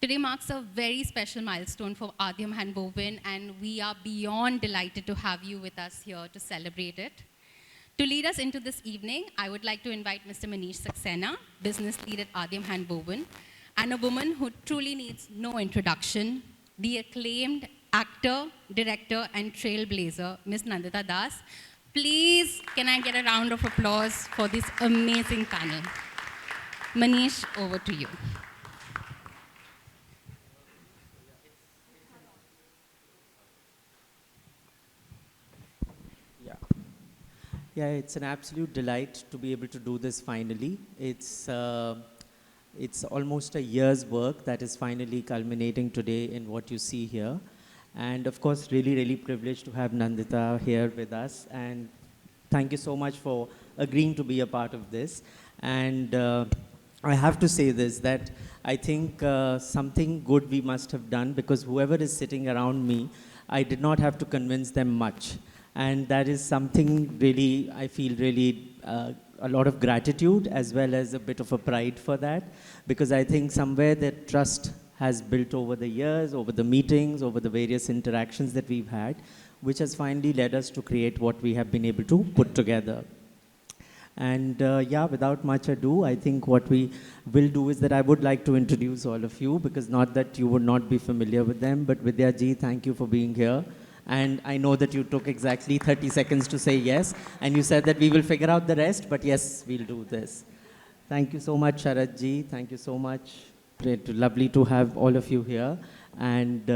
Today marks a very special milestone for Adyam Handwoven, and we are beyond delighted to have you with us here to celebrate it. To lead us into this evening, I would like to invite Mr. Manish Saxena, business lead at Adyam Handwoven, and a woman who truly needs no introduction, the acclaimed actor, director, and trailblazer, Ms. Nandita Das. Please, can I get a round of applause for this amazing panel? Manish, over to you. Yeah, it's an absolute delight to be able to do this finally. It's almost a year's work that is finally culminating today in what you see here. And of course, really, really privileged to have Nandita here with us. And thank you so much for agreeing to be a part of this. And I have to say this, that I think something good we must have done, because whoever is sitting around me, I did not have to convince them much. And that is something really, I feel really a lot of gratitude as well as a bit of a pride for that, because I think somewhere that trust has built over the years, over the meetings, over the various interactions that we've had, which has finally led us to create what we have been able to put together. And yeah, without much ado, I think what we will do is that I would like to introduce all of you, because not that you would not be familiar with them, but Vidya ji, thank you for being here. And I know that you took exactly 30 seconds to say yes, and you said that we will figure out the rest, but yes, we'll do this. Thank you so much, Sharad ji. Thank you so much. Lovely to have all of you here. And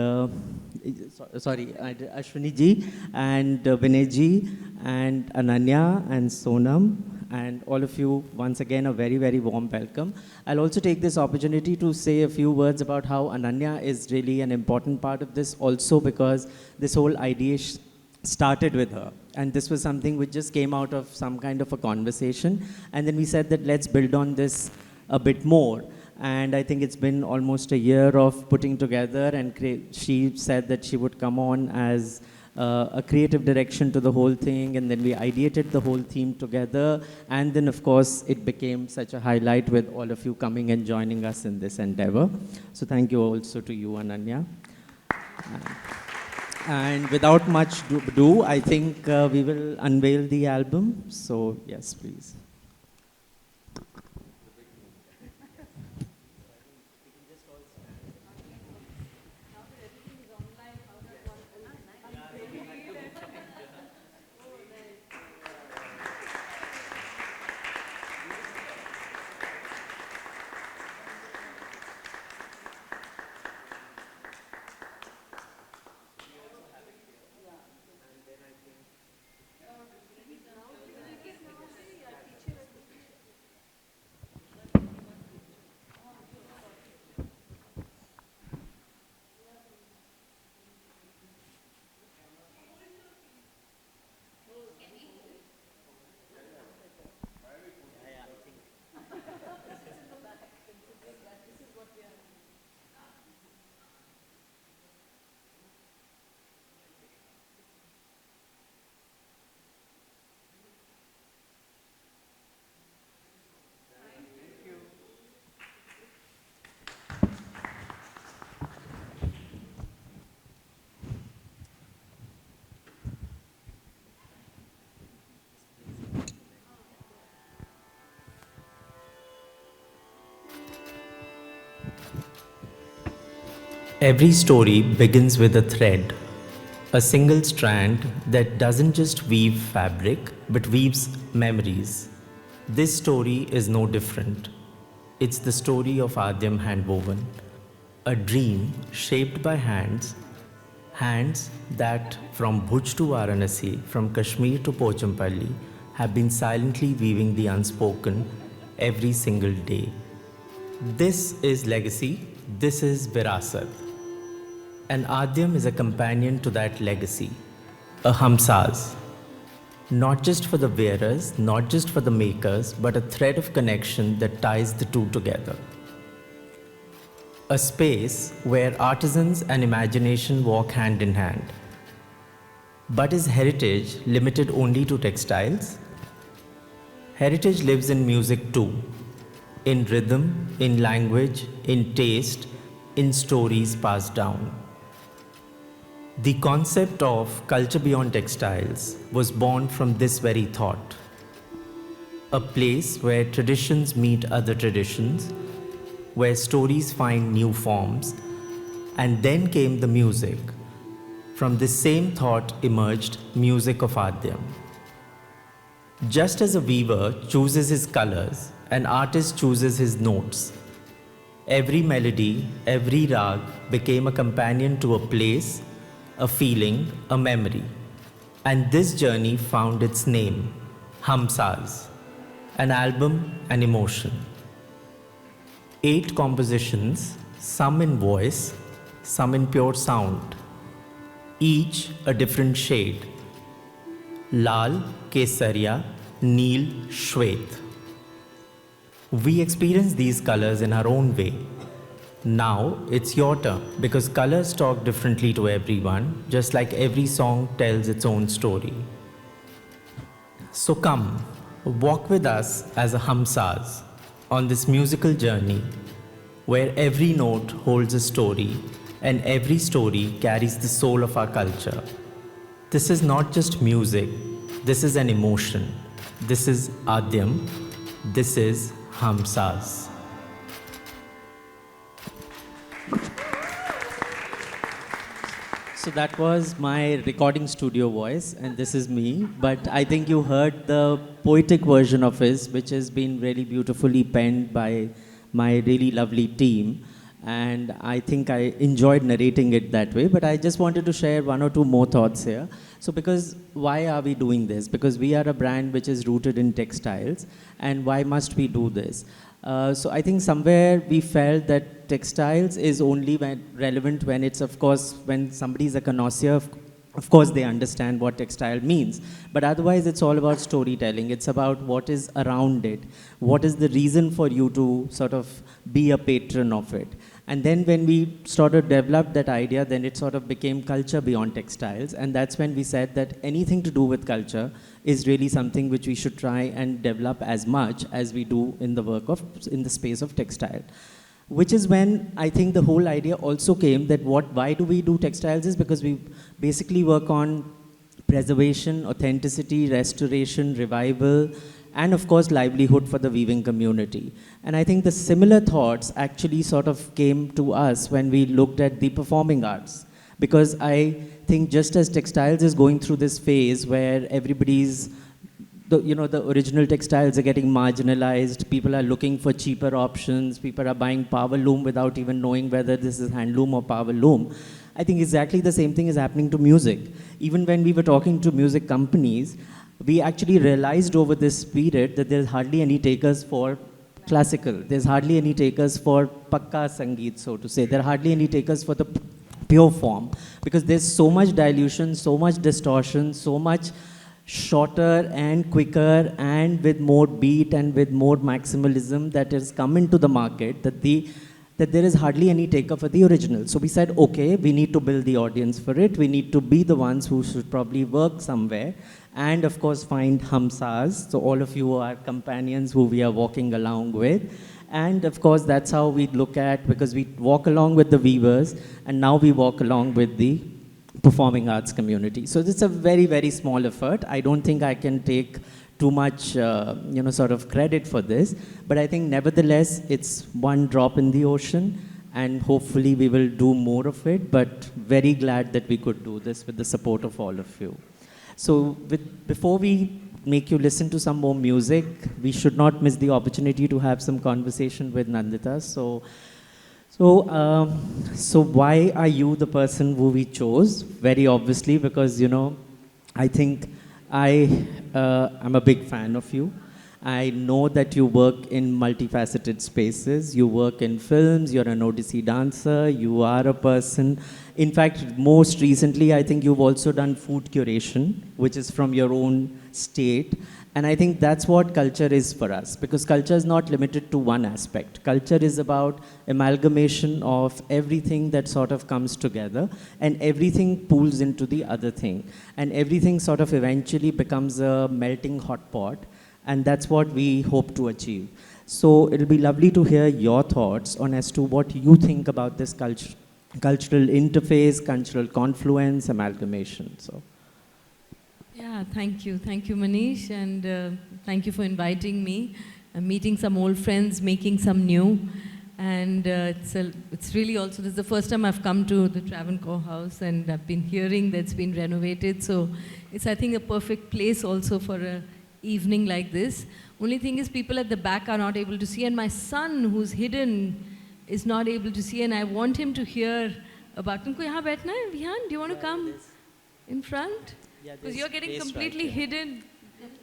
Ashwini ji, and Vinay ji, and Ananya, and Sonam, and all of you, once again, a very, very warm welcome. I'll also take this opportunity to say a few words about how Ananya is really an important part of this, also because this whole ideation started with her. And this was something which just came out of some kind of a conversation. And then we said that let's build on this a bit more. And I think it's been almost a year of putting together, and she said that she would come on as a creative direction to the whole thing, and then we ideated the whole theme together, and then of course it became such a highlight with all of you coming and joining us in this endeavor. So thank you also to you, Ananya. And without much ado, I think we will unveil the album. So yes, please. Every story begins with a thread, a single strand that doesn't just weave fabric but weaves memories. This story is no different. It's the story of Adyam Handwoven, a dream shaped by hands, hands that from Bhuj to Varanasi, from Kashmir to Pochampalli, have been silently weaving the unspoken every single day. This is legacy, this is Virasat. And Adyam is a companion to that legacy, a Hamsaz. Not just for the wearers, not just for the makers, but a thread of connection that ties the two together. A space where artisans and imagination walk hand in hand. But is heritage limited only to textiles? Heritage lives in music too, in rhythm, in language, in taste, in stories passed down. The concept of culture beyond textiles was born from this very thought. A place where traditions meet other traditions, where stories find new forms, and then came the music. From this same thought emerged music of Adyam. Just as a weaver chooses his colors, an artist chooses his notes. Every melody, every rag became a companion to a place, a feeling, a memory. And this journey found its name, Hamsaz, an album, an emotion. 8 compositions, some in voice, some in pure sound, each a different shade. Lal, Kesariya, Neel, Shwet. We experience these colors in our own way. Now it's your turn, because colors talk differently to everyone, just like every song tells its own story. So come, walk with us as a Hamsaz on this musical journey where every note holds a story and every story carries the soul of our culture. This is not just music, this is an emotion. This is Adyam, this is Hamsaz. So that was my recording studio voice, and this is me. But I think you heard the poetic version of his, which has been really beautifully penned by my really lovely team. And I think I enjoyed narrating it that way. But I just wanted to share 1 or 2 more thoughts here. So because why are we doing this? Because we are a brand which is rooted in textiles. And why must we do this? So I think somewhere we felt that textiles is only relevant when it's, of course, when somebody is a connoisseur, of course they understand what textile means. But otherwise it's all about storytelling. It's about what is around it. What is the reason for you to sort of be a patron of it? And then when we sort of developed that idea, then it sort of became culture beyond textiles. And that's when we said that anything to do with culture is really something which we should try and develop as much as we do in the in the space of textile. Which is when I think the whole idea also came that why do we do textiles is because we basically work on preservation, authenticity, restoration, revival, and of course livelihood for the weaving community. And I think the similar thoughts actually sort of came to us when we looked at the performing arts. Because I think just as textiles is going through this phase where everybody's, the original textiles are getting marginalized, people are looking for cheaper options, people are buying power loom without even knowing whether this is handloom or power loom. I think exactly the same thing is happening to music. Even when we were talking to music companies, we actually realized over this period that there's hardly any takers for classical. There's hardly any takers for pakka sangeet, so to say. There are hardly any takers for the pure form. Because there's so much dilution, so much distortion, so much shorter and quicker and with more beat and with more maximalism that has come into the market that there is hardly any taker for the original. So we said, okay, we need to build the audience for it. We need to be the ones who should probably work somewhere and of course find Hamsaz. So all of you are companions who we are walking along with. And of course that's how we look at, because we walk along with the weavers and now we walk along with the performing arts community. So it's a very, very small effort. I don't think I can take too much, sort of credit for this. But I think nevertheless, it's one drop in the ocean and hopefully we will do more of it. But very glad that we could do this with the support of all of you. So before we make you listen to some more music, we should not miss the opportunity to have some conversation with Nandita. So why are you the person who we chose? Very obviously, because, I think I'm a big fan of you. I know that you work in multifaceted spaces. You work in films, you're an Odissi dancer, you are a person. In fact, most recently, I think you've also done food curation, which is from your own state. And I think that's what culture is for us, because culture is not limited to one aspect. Culture is about amalgamation of everything that sort of comes together, and everything pools into the other thing. And everything sort of eventually becomes a melting hot pot, and that's what we hope to achieve. So it'll be lovely to hear your thoughts on as to what you think about this cultural interface, cultural confluence, amalgamation. So. Yeah, thank you. Thank you, Manish, and thank you for inviting me. I'm meeting some old friends, making some new. And it's really also, this is the first time I've come to the Travancore House, and I've been hearing that it's been renovated. So it's, I think, a perfect place also for an evening like this. Only thing is people at the back are not able to see, and my son, who's hidden, is not able to see, and I want him to hear about, तुमको यहाँ बैठना है, Vihan? Do you want to come in front? Because you're getting completely hidden.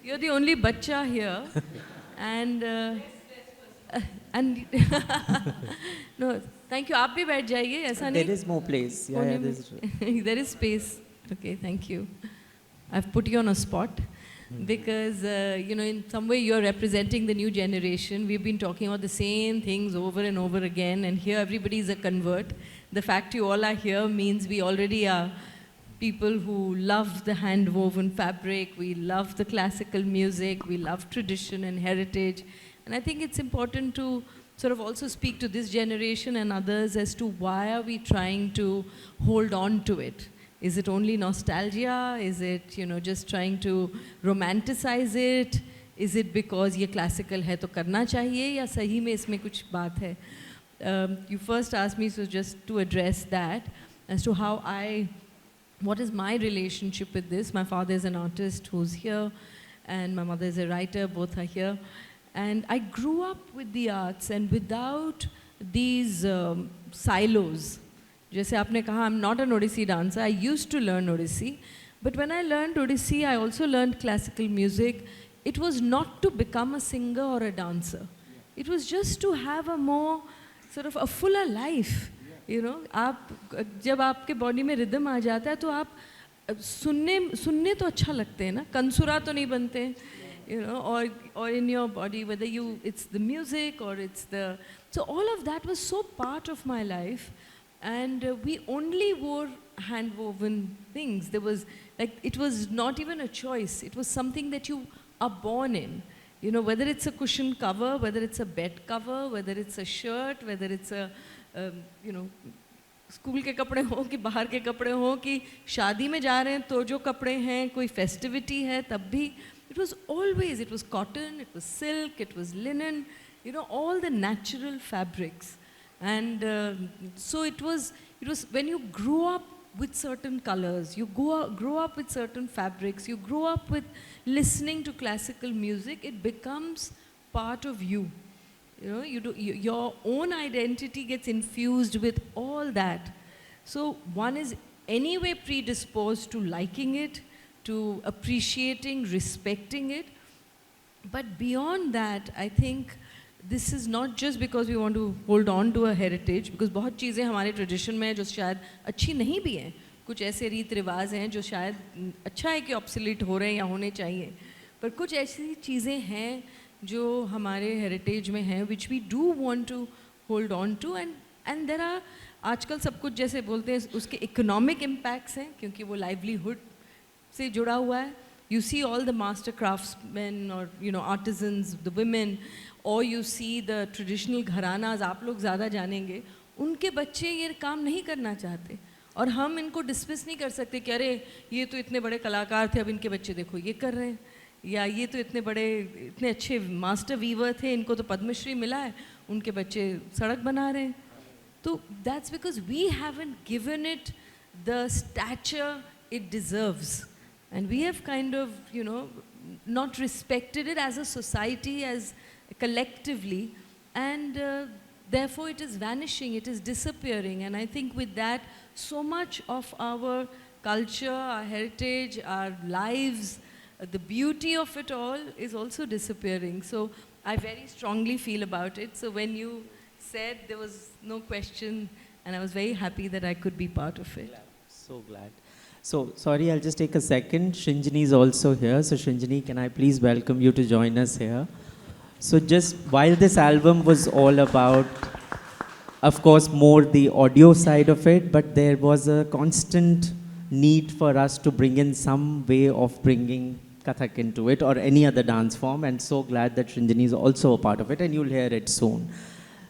You're the only bacha here. and no, thank you. आप भी बैठ जाइए, ऐसा नहीं. There is more place. Yeah, yeah, there is space. Okay, thank you. I've put you on a spot because, in some way you're representing the new generation. We've been talking about the same things over and over again, and here everybody is a convert. The fact you all are here means we already are people who love the hand-woven fabric, we love the classical music, we love tradition and heritage. And I think it's important to sort of also speak to this generation and others as to why are we trying to hold on to it. Is it only nostalgia? Is it, just trying to romanticize it? Is it because ये classical है तो करना चाहिए या सही में इसमें कुछ बात है? You first asked me, so just to address that, as to how what is my relationship with this? My father is an artist who's here, and my mother is a writer, both are here. And I grew up with the arts, and without these silos. जैसे आपने कहा, I'm not an Odissi dancer. I used to learn Odissi. But when I learned Odissi, I also learned classical music. It was not to become a singer or a dancer. It was just to have a more, sort of a fuller life. आप जब आपके body में rhythm आ जाता है तो आप सुनने तो अच्छा लगते हैं ना, कंसुरा तो नहीं बनते, or in your body, whether it's the music or it's the, so all of that was so part of my life, and we only wore hand-woven things. There was, it was not even a choice. It was something that you are born in. Whether it's a cushion cover, whether it's a bed cover, whether it's a shirt, whether it's a school के कपड़े हो कि बाहर के कपड़े हो कि शादी में जा रहे हैं तो जो कपड़े हैं, कोई फेस्टिविटी है तब भी, it was always, it was cotton, it was silk, it was linen, all the natural fabrics. And so it was when you grew up with certain colors, you grow up with certain fabrics, you grow up with listening to classical music, it becomes part of you. Your own identity gets infused with all that. So one is anyway predisposed to liking it, to appreciating, respecting it. But beyond that, I think this is not just because we want to hold on to a heritage, because बहुत चीज़ें हमारे tradition में जो शायद अच्छी नहीं भी हैं, कुछ ऐसे रीत रिवाज हैं जो शायद अच्छा है कि obsolete हो रहे हैं या होने चाहिए, पर कुछ ऐसी चीज़ें हैं जो हमारे हेरिटेज में हैं, which we do want to hold on to, and there are, आजकल सब कुछ जैसे बोलते हैं उसके economic impacts हैं क्योंकि वो livelihood से जुड़ा हुआ है. You see all the master craftsmen or artisans, the women, or you see the traditional gharanas, आप लोग ज़्यादा जानेंगे, उनके बच्चे ये काम नहीं करना चाहते और हम इनको डिस्मिस नहीं कर सकते कि अरे ये तो इतने बड़े कलाकार थे, अब इनके बच्चे देखो ये कर रहे हैं, या ये तो इतने अच्छे मास्टर वीवर थे, इनको तो पद्मश्री मिला है, उनके बच्चे सड़क बना रहे हैं. तो that's because we haven't given it the stature it deserves, and we have kind of not respected it as a society, as collectively, and therefore it is vanishing, it is disappearing. And I think with that, so much of our culture, our heritage, our lives, the beauty of it all is also disappearing. So I very strongly feel about it. So when you said, there was no question, and I was very happy that I could be part of it. So glad. So sorry, I'll just take a second. Shinjini is also here. So Shinjini, can I please welcome you to join us here? So just while this album was all about, of course, more the audio side of it, but there was a constant need for us to bring in some way of bringing Kathak into it or any other dance form, and so glad that Srinjani is also a part of it, and you'll hear it soon.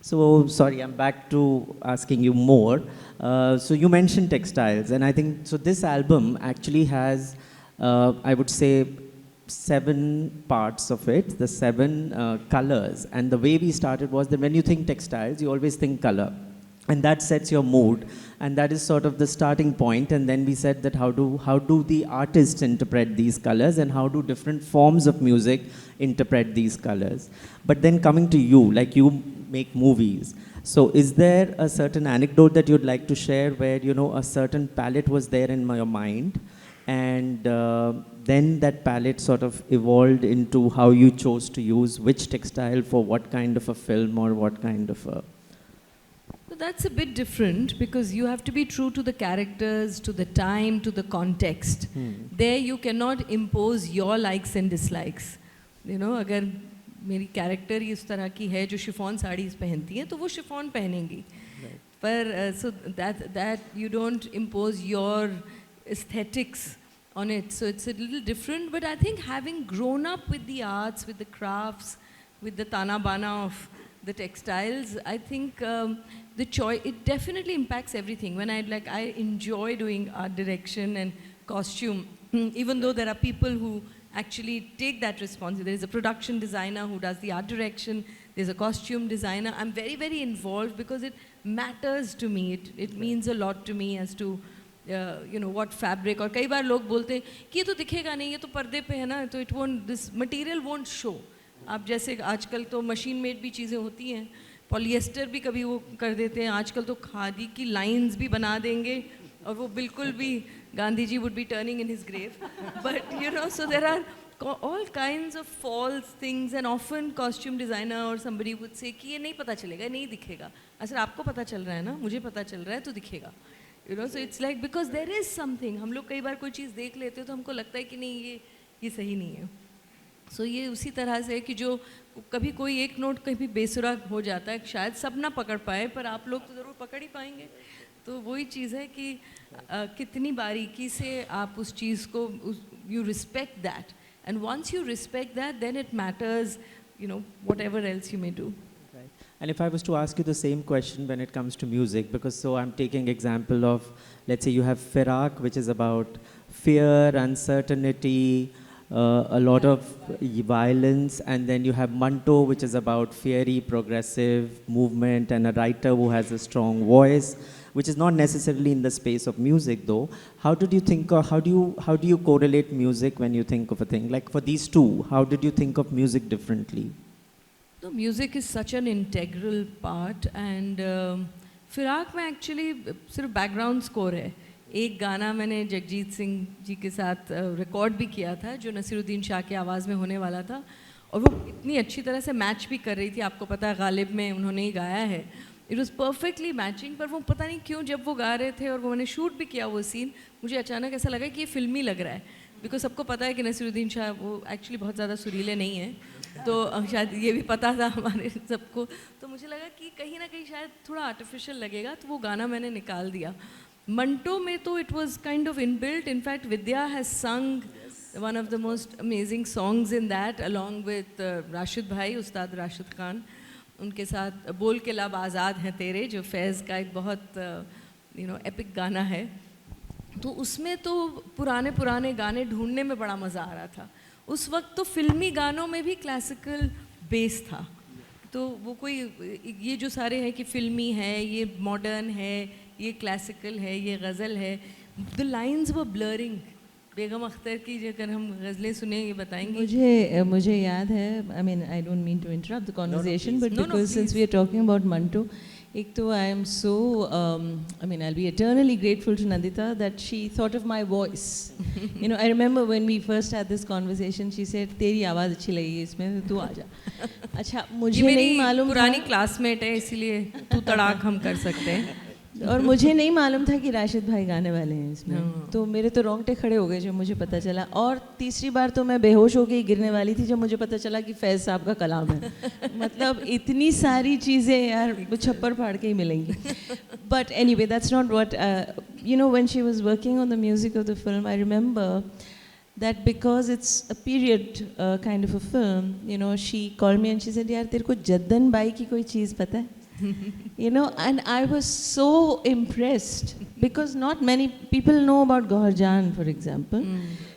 So, sorry, I'm back to asking you more. So you mentioned textiles, and I think, so this album actually has, I would say, 7 parts of it, the 7 colors. And the way we started was that when you think textiles, you always think color. And that sets your mood, and that is sort of the starting point. And then we said that how do the artists interpret these colors, and how do different forms of music interpret these colors. But then coming to you, like you make movies. So is there a certain anecdote that you'd like to share where, you know, a certain palette was there in your mind, and then that palette sort of evolved into how you chose to use which textile for what kind of a film or what kind of a... So that's a bit different because you have to be true to the characters, to the time, to the context. There you cannot impose your likes and dislikes. You know, अगर मेरी character ही इस तरह की है जो chiffon saris पहनती हैं तो वो शिफॉन पहनेंगी. पर so that you don't impose your aesthetics on it. So it's a little different, but I think having grown up with the arts, with the crafts, with the tana bana of the textiles, I think the choice, it definitely impacts everything. When I enjoy doing art direction and costume, even though there are people who actually take that responsibility. There is a production designer who does the art direction, there's a costume designer. I'm very, very involved because it matters to me. It means a lot to me as to you know, what fabric. और कई बार लोग बोलते हैं कि ये तो दिखेगा नहीं, ये तो पर्दे पे है ना, तो it won't, this material won't show. आप जैसे आजकल तो मशीन मेड भी चीज़ें होती हैं, पॉलिएस्टर भी कभी वो कर देते हैं, आजकल तो खादी की लाइंस भी बना देंगे और वो बिल्कुल भी Gandhi ji would be turning in his grave. But you know, so there are all kinds of false things, and often costume designer or somebody would say कि ये नहीं पता चलेगा, नहीं दिखेगा. असल आपको पता चल रहा है ना, मुझे पता चल रहा है तो दिखेगा. You know, so it's like because there is something. हम लोग कई बार कोई चीज़ देख लेते हैं तो हमको लगता है कि नहीं ये सही नहीं है. So ये उसी तरह से कि जो कभी कोई एक नोट कभी बेसुरा हो जाता है, शायद सब ना पकड़ पाए पर आप लोग तो ज़रूर पकड़ ही पाएंगे. तो वही चीज़ है कि कितनी बारीकी से आप उस चीज़ को you respect that, and once you respect that, then it matters, you know, whatever else you may do. Right. And if I was to ask you the same question when it comes to music, because so I'm taking example of, let's say you have Firak, which is about fear, uncertainty, a lot of violence, and then you have Manto, which is about fiery, progressive movement, and a writer who has a strong voice, which is not necessarily in the space of music though. How did you think, or how do you correlate music when you think of a thing? Like for these two, how did you think of music differently? So music is such an integral part, and फिराक में actually सिर्फ background score है. एक गाना मैंने जगजीत सिंह जी के साथ record भी किया था जो नसीरुद्दीन शाह की आवाज़ में होने वाला था, और वो इतनी अच्छी तरह से मैच भी कर रही थी. आपको पता है गालिब में उन्होंने ही गाया है. It was perfectly matching. पर वो पता नहीं क्यों जब वो गा रहे थे और वो मैंने शूट भी किया वो सीन, मुझे अचानक ऐसा लगा कि ये फिल्मी लग रहा है. बिकॉज सबको पता है कि नसीरुद्दीन शाह वो एक्चुअली बहुत ज़्यादा सुरीले नहीं हैं, तो शायद ये भी पता था हमारे सबको. तो मुझे लगा कि कहीं ना कहीं शायद थोड़ा आर्टिफिशियल लगेगा, तो वो गाना मैंने निकाल दिया. मंटो में तो it was kind of inbuilt. In fact Vidya has संग one of the most amazing songs in that along with Rashid भाई, उस्ताद राशिद खान. उनके साथ बोल के लब आज़ाद हैं तेरे, जो फैज़ का एक बहुत यू नो एपिक गाना है. तो उसमें तो पुराने गाने ढूंढने में बड़ा मज़ा आ रहा था. उस वक्त तो फिल्मी गानों में भी क्लासिकल बेस था. तो वो कोई ये जो सारे हैं कि फिल्मी है, ये मॉडर्न है, ये क्लासिकल है, ये गज़ल है, द लाइन्स वर ब्लरिंग. बेगम अख्तर की अगर हम गज़लें सुने ये बताएंगे. मुझे याद है, I mean I don't mean to interrupt the conversation, but because since we are talking about Manto, एक तो I am so I mean I will be eternally grateful to Nandita that she thought of my voice. You know, I remember when we first had this conversation, she said तेरी आवाज़ अच्छी लगी इसमें, तू आ जा. अच्छा, मुझे नहीं मालूम, पुरानी क्लासमेट है इसीलिए तू तड़ाक हम कर सकते हैं. और मुझे नहीं मालूम था कि राशिद भाई गाने वाले हैं इसमें. तो मेरे तो रोंगटे खड़े हो गए जब मुझे पता चला. और तीसरी बार तो मैं बेहोश होके गिरने वाली थी जब मुझे पता चला कि फैज़ साहब का कलाम है. मतलब इतनी सारी चीज़ें यार छप्पर फाड़ के ही मिलेंगी. But anyway, that's not what you know. When she was working on the music of the film, I remember that because it's a period kind of a film, you know, she called me and she said, "Yaar, तेरे को Jaddan by की कोई चीज़ पता है?" You know, and I was so impressed because not many people know about Gauhar Jaan, for example.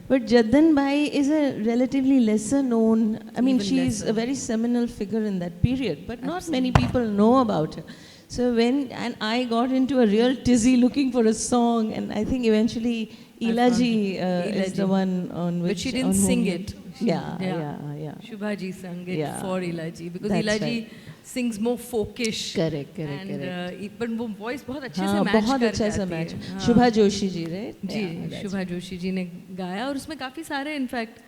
But Jaddan Bai is a relatively lesser known, I mean, Even she's lesser. a very seminal figure in that period, but not many people know about her. So and I got into a real tizzy looking for a song, and I think eventually Ilaji is the Ilaji. one on which. But she didn't on whom sing he- it. Yeah, Yeah. yeah, yeah. Shubha ji sang it Yeah. for Ilaji because That's Ilaji right. sings more folkish. Correct, correct, and, correct. but वो voice बहुत अच्छे हाँ, से match बहुत कर अच्छा सा जाती मैच. है. हाँ. शुभा Joshi ji, right? Ji Yeah, that's शुभा जोशी जी ने गाया और उसमें काफ़ी सारे इनफैक्ट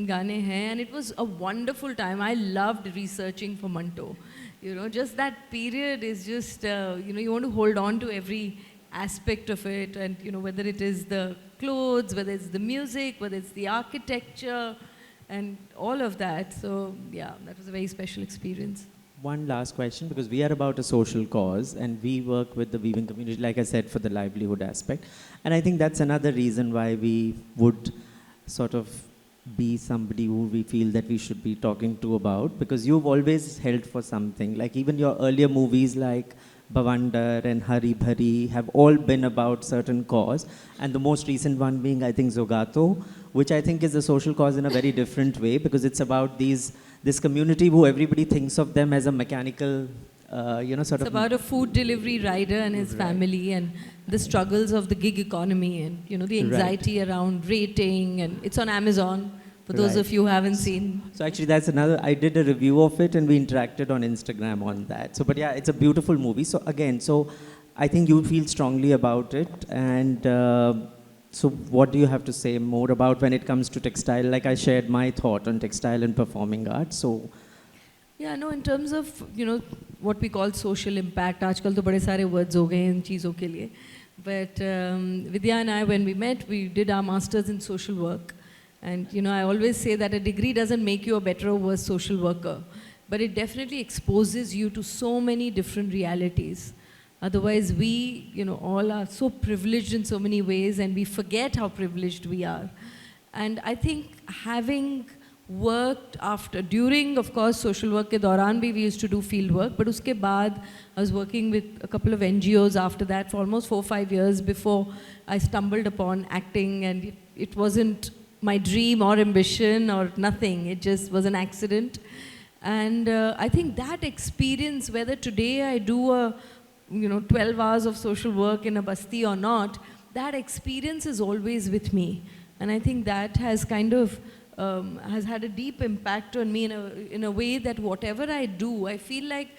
गाने हैं and it was a wonderful time. I loved researching for Manto. You know, just that period is just, you know, you want to hold on to every aspect of it and, you know, whether it is the clothes, whether it's the music, whether it's the architecture and all of that. So, yeah, that was a very special experience. One last question, because we are about a social cause and we work with the weaving community, like I said, for the livelihood aspect. And I think that's another reason why we would sort of be somebody who we feel that we should be talking to about, because you've always held for something. Like even your earlier movies like Bhavandar and Hari Bhari have all been about certain cause. And the most recent one being, I think, Zogato, which I think is a social cause in a very different way, because it's about this community who everybody thinks of them as a mechanical, sort It's of... about a food delivery rider and his family and the struggles of the gig economy and, you know, the anxiety around rating, and it's on Amazon for those of you who haven't seen. So actually that's another, I did a review of it and we interacted on Instagram on that. So, but yeah, it's a beautiful movie. So again, I think you feel strongly about it. And so what do you have to say more about when it comes to textile? Like I shared my thought on textile and performing arts. So Yeah, no, in terms of, you know, what we call social impact, आजकल तो बड़े सारे words हो गए हैं इन चीज़ों के लिए. But Vidya and I, when we met, we did our masters in social work. And, you know, I always say that a degree doesn't make you a better or worse social worker, but it definitely exposes you to so many different realities. Otherwise, we, you know, all are so privileged in so many ways and we forget how privileged we are. And I think having worked during, of course, social work ke dauran bhi we used to do field work, but uske baad I was working with a couple of NGOs after that for almost 4 or 5 years before I stumbled upon acting, and it wasn't my dream or ambition or nothing, it just was an accident. And I think that experience, whether today I do 12 hours of social work in a basti or not, that experience is always with me. And I think that has kind of has had a deep impact on me in a way that whatever I do, I feel like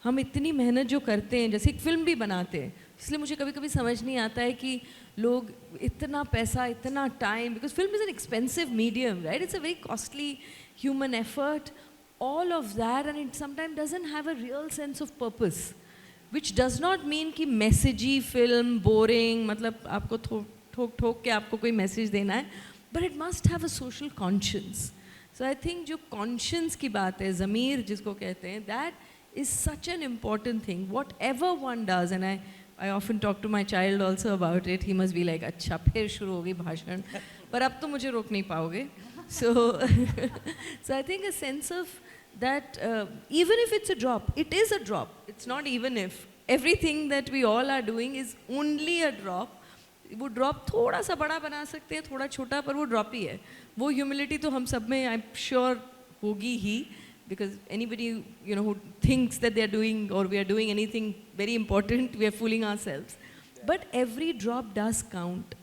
हम इतनी मेहनत जो करते हैं, जैसे एक film भी बनाते हैं, इसलिए मुझे कभी कभी समझ नहीं आता है कि लोग इतना पैसा, इतना time, because film is an expensive medium, right? It's a very costly human effort, all of that, and it sometimes doesn't have a real sense of purpose, which does not mean कि messagey film, boring, मतलब आपको ठोक के आपको कोई message देना है, but it must have a social conscience. So I think जो conscience की बात है, ज़मीर जिसको कहते हैं, that is such an important thing. Whatever one does, and I often talk to my child also about it. He must be like, अच्छा फिर शुरू हो गई भाषण, पर अब तो मुझे रोक नहीं पाओगे. So, so I think a sense of that, even if it's a drop, it is a drop. It's not even if. Everything that we all are doing is only a drop. वो drop थोड़ा सा बड़ा बना सकते हैं, थोड़ा छोटा, पर वो ड्रॉप ही है. वो ह्यूमिलिटी तो हम सब में, I'm sure, होगी ही. Because anybody, you know, who thinks that they're doing or we are doing anything very important, we are fooling ourselves. But every drop does count.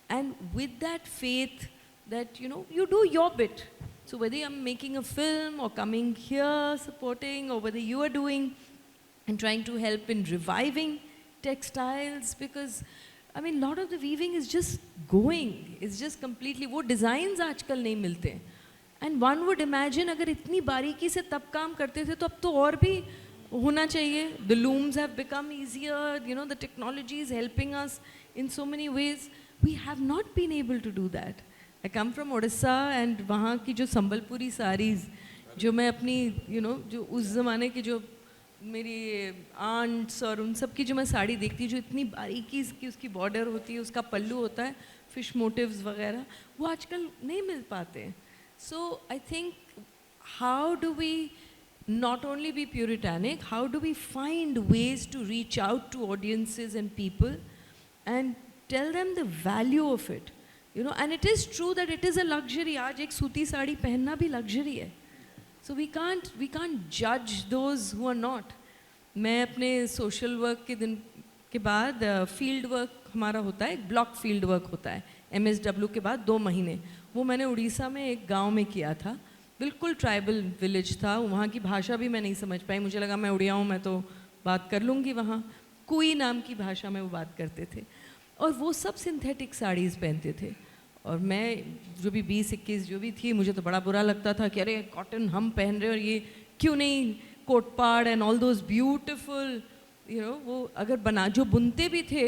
And with that faith that, you know, you do your bit. So whether I'm making a film or coming here supporting, or whether you are doing and trying to help in reviving textiles, because I mean, a lot of the weaving is just going. It's just completely, वो designs आजकल नहीं मिलते. And one would imagine अगर इतनी बारीकी से तब काम करते थे तो अब तो और भी होना चाहिए. The looms have become easier, you know, the technology is helping us in so many ways. We have not been able to do that. I come from Odisha, and वहाँ की जो संबलपुरी sarees, जो मैं अपनी, you know, जो उस ज़माने की जो मेरी आंट्स और उन सब की जो मैं साड़ी देखती हूँ जो इतनी बारीकी की उसकी बॉर्डर होती है, उसका पल्लू होता है, फिश मोटिव्स वगैरह, वो आजकल नहीं मिल पाते. So I think how do we not only be puritanic, how do we find ways to reach out to audiences and people and tell them the value of it, you know? And it is true that it is a luxury. आज एक सूती साड़ी पहनना भी luxury है. So we can't judge those who are not. मैं अपने social work के दिन के बाद field work हमारा होता है, एक block field work होता है, MSW के बाद 2 महीने. वो मैंने उड़ीसा में एक गांव में किया था. बिल्कुल ट्राइबल विलेज था. वहाँ की भाषा भी मैं नहीं समझ पाई. मुझे लगा मैं उड़िया हूँ, मैं तो बात कर लूँगी वहाँ. कुई नाम की भाषा में वो बात करते थे और वो सब सिंथेटिक साड़ीज़ पहनते थे. और मैं जो भी 20-21 जो भी थी, मुझे तो बड़ा बुरा लगता था कि अरे कॉटन हम पहन रहे और ये क्यों नहीं Kotpad and all those beautiful, you know, वो अगर बना जो बुनते भी थे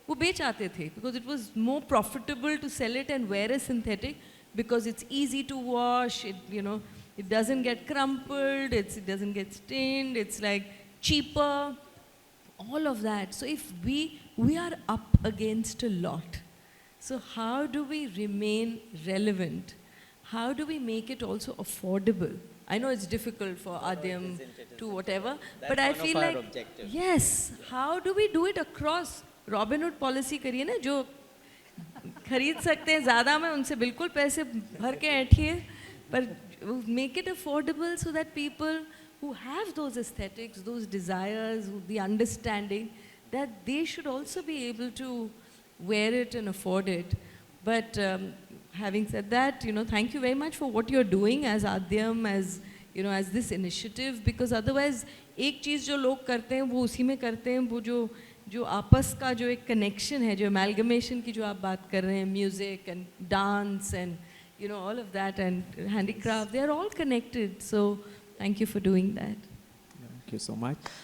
वो बेच आते थे because it was more profitable to sell it and wear a synthetic because it's easy to wash, it doesn't get crumpled, it doesn't get stained, it's like cheaper, all of that. So if we are up against a lot, so how do we remain relevant? How do we make it also affordable? I know it's difficult for Adyam to whatever, but I feel like yes, how do we do it across? Robin Hood policy करिए ना, जो खरीद सकते हैं ज़्यादा में उनसे बिल्कुल पैसे भर के ऐठिए, पर make it affordable so that people who have those aesthetics, those desires, the understanding, that they should also be able to wear it and afford it. But having said that, thank you very much for what you're doing as Adyam, as this initiative, because otherwise एक चीज़ जो लोग करते हैं वो उसी में करते हैं, वो जो आपस का जो एक कनेक्शन है, जो एमैलगमेशन की जो आप बात कर रहे हैं, music and dance and all of that and handicraft, they are all connected. So thank you for doing that. Thank you so much.